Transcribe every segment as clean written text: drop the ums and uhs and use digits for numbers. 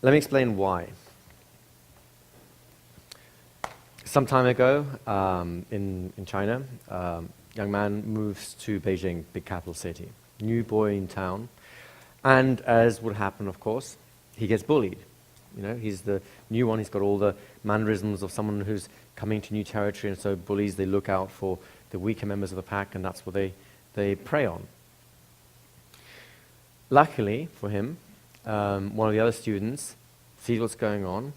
Let me explain why. Some time ago, in China, young man moves to Beijing, big capital city. New boy in town. And as would happen, of course, he gets bullied. You know, he's the new one. He's got all the mannerisms of someone who's coming to new territory, and so bullies, they look out for the weaker members of the pack, and that's what they prey on. Luckily for him, one of the other students sees what's going on,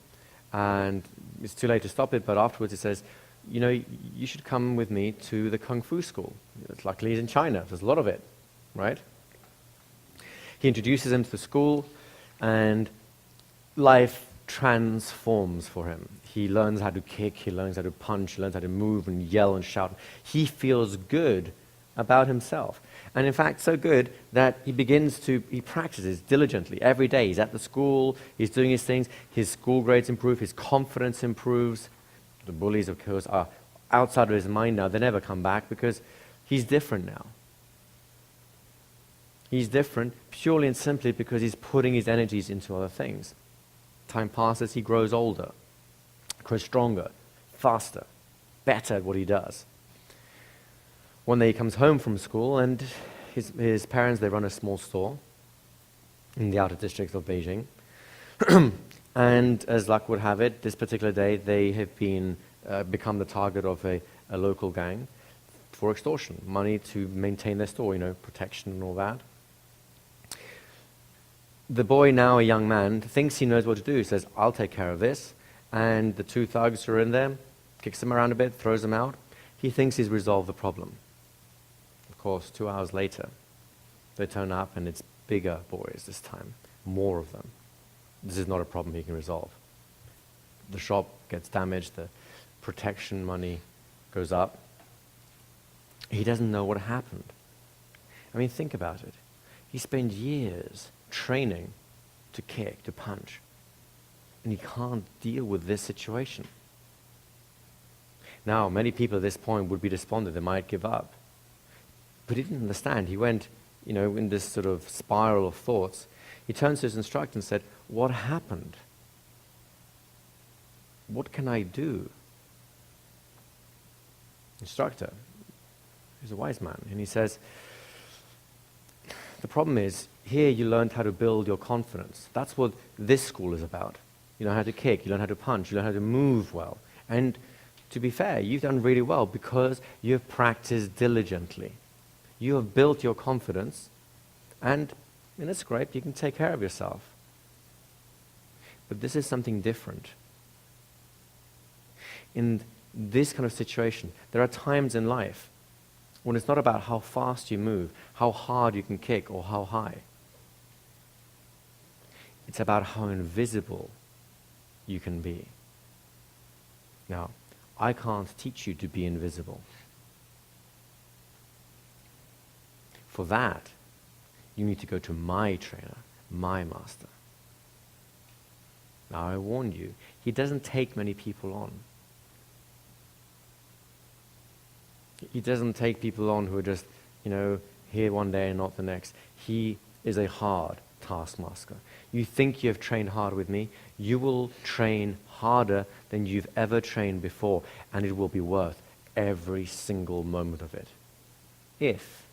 and it's too late to stop it, but afterwards he says, you know, you should come with me to the Kung Fu school. Luckily he's in China. There's a lot of it, right? He introduces him to the school, and life transforms for him. He learns how to kick, he learns how to punch, he learns how to move and yell and shout. He feels good about himself. And in fact, so good that he practices diligently every day. He's at the school, he's doing his things, his school grades improve, his confidence improves. The bullies, of course, are outside of his mind now. They never come back because he's different now. He's different purely and simply because he's putting his energies into other things. Time passes, he grows older, grows stronger, faster, better at what he does. One day he comes home from school, and his parents, they run a small store in the outer districts of Beijing. And as luck would have it, this particular day they have become the target of a local gang for extortion, money to maintain their store, you know, protection and all that. The boy, now a young man, thinks he knows what to do. He says, I'll take care of this. And the two thugs are in there, kicks him around a bit, throws him out. He thinks he's resolved the problem. Of course, 2 hours later, they turn up, and it's bigger boys this time, more of them. This is not a problem he can resolve. The shop gets damaged, the protection money goes up. He doesn't know what happened. I mean, think about it. He spent years training to kick, to punch, and he can't deal with this situation. Now, many people at this point would be despondent, they might give up. But he didn't understand. He went, you know, in this sort of spiral of thoughts. He turned to his instructor and said, what happened? What can I do? Instructor, he's a wise man, and he says, the problem is, here you learned how to build your confidence. That's what this school is about. You learn how to kick, you learn how to punch, you learn how to move well. And to be fair, you've done really well because you have practiced diligently. You have built your confidence, and it's great, you can take care of yourself. But this is something different. In this kind of situation, there are times in life when it's not about how fast you move, how hard you can kick, or how high. It's about how invisible you can be. Now, I can't teach you to be invisible. For that, you need to go to my trainer, my master. Now, I warn you, he doesn't take many people on. He doesn't take people on who are just, you know, here one day and not the next. He is a hard taskmaster. You think you have trained hard with me, you will train harder than you've ever trained before, and it will be worth every single moment of it, if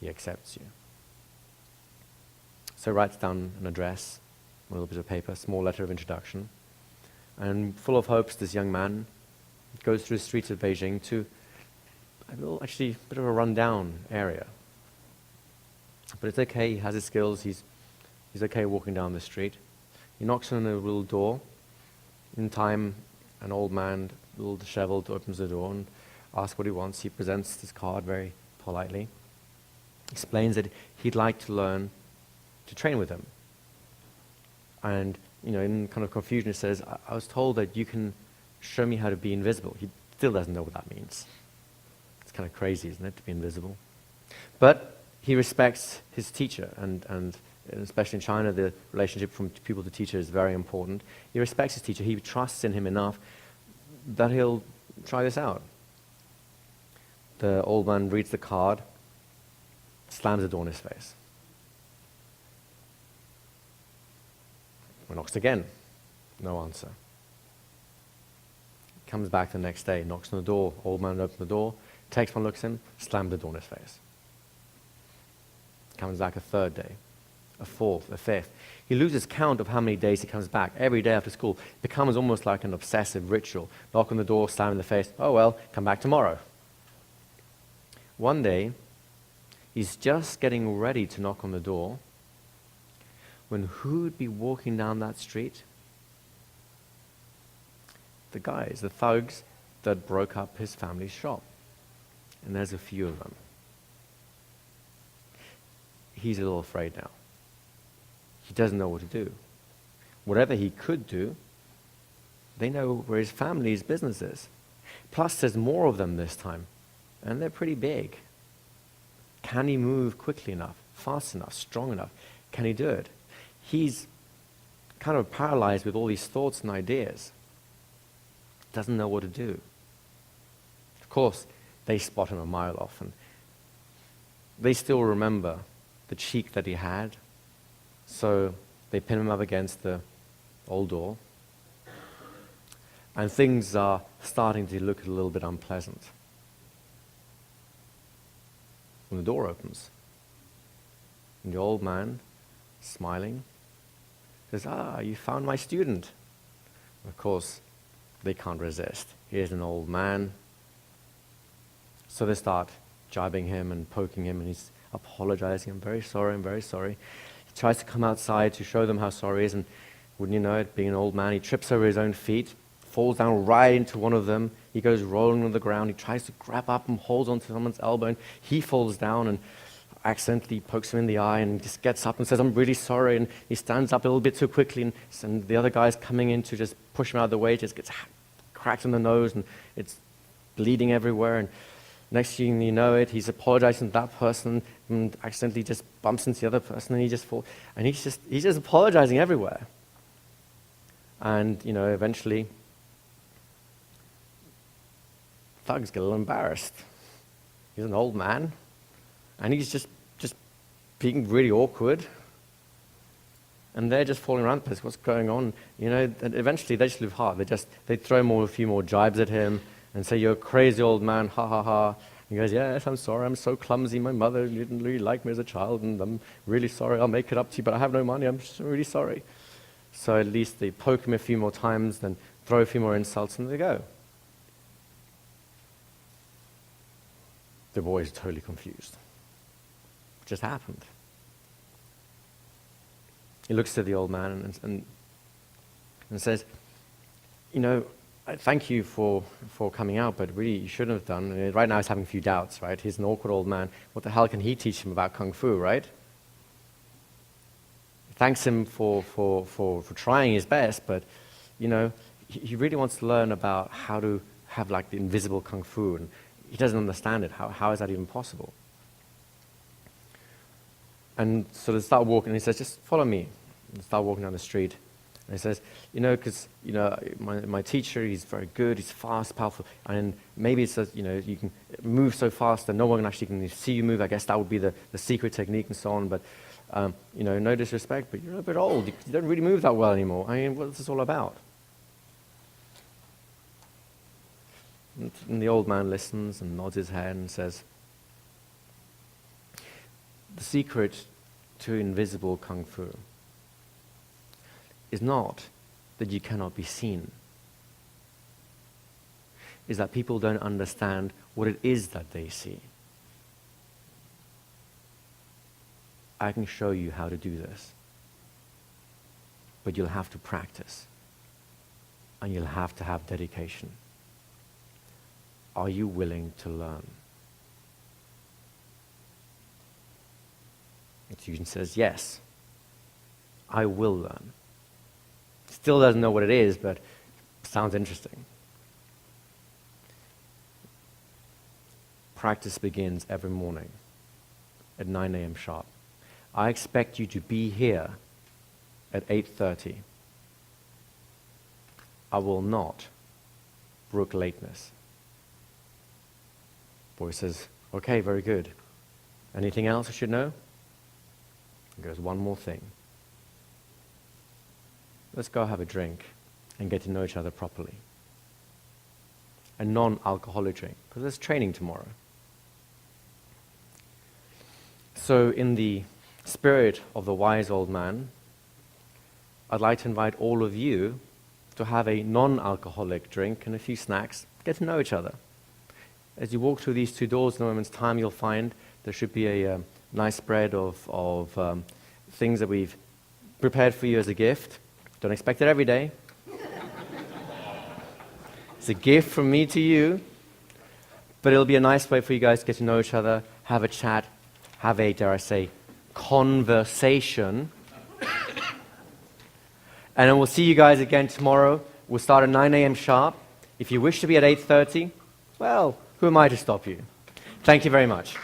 he accepts you. So he writes down an address, a little bit of paper, small letter of introduction, and full of hopes, this young man goes through the streets of Beijing to a bit of a rundown area. But it's okay, he has his skills, he's okay walking down the street. He knocks on a little door. In time, an old man, a little disheveled, opens the door and asks what he wants. He presents his card very politely, explains that he'd like to learn to train with him. And, you know, in kind of confusion, he says, I was told that you can show me how to be invisible. He still doesn't know what that means. It's kind of crazy, isn't it, to be invisible? But he respects his teacher, and especially in China, the relationship from pupil to teacher is very important. He respects his teacher. He trusts in him enough that he'll try this out. The old man reads the card, slams the door in his face. Knocks again. No answer. Comes back the next day, knocks on the door. Old man opens the door, takes one, looks at him, slams the door in his face. Comes back a third day, a fourth, a fifth. He loses count of how many days he comes back. Every day after school, it becomes almost like an obsessive ritual. Knock on the door, slam in the face. Oh well, come back tomorrow. One day, he's just getting ready to knock on the door when who'd be walking down that street? The guys, the thugs that broke up his family's shop. And there's a few of them. He's a little afraid now. He doesn't know what to do. Whatever he could do, they know where his family's business is. Plus, there's more of them this time, and they're pretty big. Can he move quickly enough, fast enough, strong enough? Can he do it? He's kind of paralyzed with all these thoughts and ideas. Doesn't know what to do. Of course, they spot him a mile off, and they still remember the cheek that he had. So they pin him up against the old door, and things are starting to look a little bit unpleasant. When the door opens, and the old man, smiling, says, "Ah, you found my student." Of course, they can't resist. Here's an old man. So they start jibing him and poking him, and he's apologizing. I'm very sorry, I'm very sorry. He tries to come outside to show them how sorry he is, and wouldn't you know it, being an old man, he trips over his own feet, falls down right into one of them. He goes rolling on the ground. He tries to grab up and holds onto someone's elbow, and he falls down and accidentally pokes him in the eye, and just gets up and says, "I'm really sorry," and he stands up a little bit too quickly, and the other guy's coming in to just push him out of the way, just gets cracked in the nose, and it's bleeding everywhere, and next thing you know it, he's apologizing to that person and accidentally just bumps into the other person, and he just falls, and he's just apologizing everywhere. And eventually thugs get a little embarrassed. He's an old man, and he's just being really awkward, and they're just falling around the place. What's going on? And eventually they just live hard. They throw a few more jibes at him and say, "You're a crazy old man, ha ha ha." He goes, "Yes, I'm sorry, I'm so clumsy. My mother didn't really like me as a child, and I'm really sorry. I'll make it up to you, but I have no money. I'm just really sorry." So at least they poke him a few more times, then throw a few more insults, and they go. The boy is totally confused. What just happened? He looks at the old man and says, "I thank you for coming out, but really you shouldn't have done." And right now he's having a few doubts, right? He's an awkward old man. What the hell can he teach him about Kung Fu, right? Thanks him for trying his best, but, he really wants to learn about how to have like the invisible Kung Fu, and he doesn't understand it. How is that even possible? And so they start walking, and he says, "Just follow me." And they start walking down the street. And he says, because, my teacher, he's very good, he's fast, powerful, and maybe it's that, you can move so fast that no one actually can see you move. I guess that would be the secret technique and so on, but, no disrespect, but you're a bit old. You don't really move that well anymore. I mean, what's this all about? And the old man listens and nods his head and says, "The secret to invisible Kung Fu is not that you cannot be seen. Is that people don't understand what it is that they see. I can show you how to do this, but you'll have to practice, and you'll have to have dedication. Are you willing to learn?" The student says, "Yes, I will learn." Still doesn't know what it is, but sounds interesting. Practice begins every morning at 9 a.m. sharp. I expect you to be here at 8:30. I will not brook lateness. Boy says, "Okay, very good. Anything else I should know?" He goes, "One more thing. let's go have a drink and get to know each other properly. A non-alcoholic drink, because there's training tomorrow. So in the spirit of the wise old man, I'd like to invite all of you to have a non-alcoholic drink and a few snacks, get to know each other. As you walk through these two doors in a moment's time, you'll find there should be a nice spread of things that we've prepared for you as a gift. Don't expect it every day. It's a gift from me to you, but it'll be a nice way for you guys to get to know each other, have a chat, have a, dare I say, conversation. And then we'll see you guys again tomorrow. We'll start at 9 a.m. sharp. If you wish to be at 8:30, well, who am I to stop you? Thank you very much.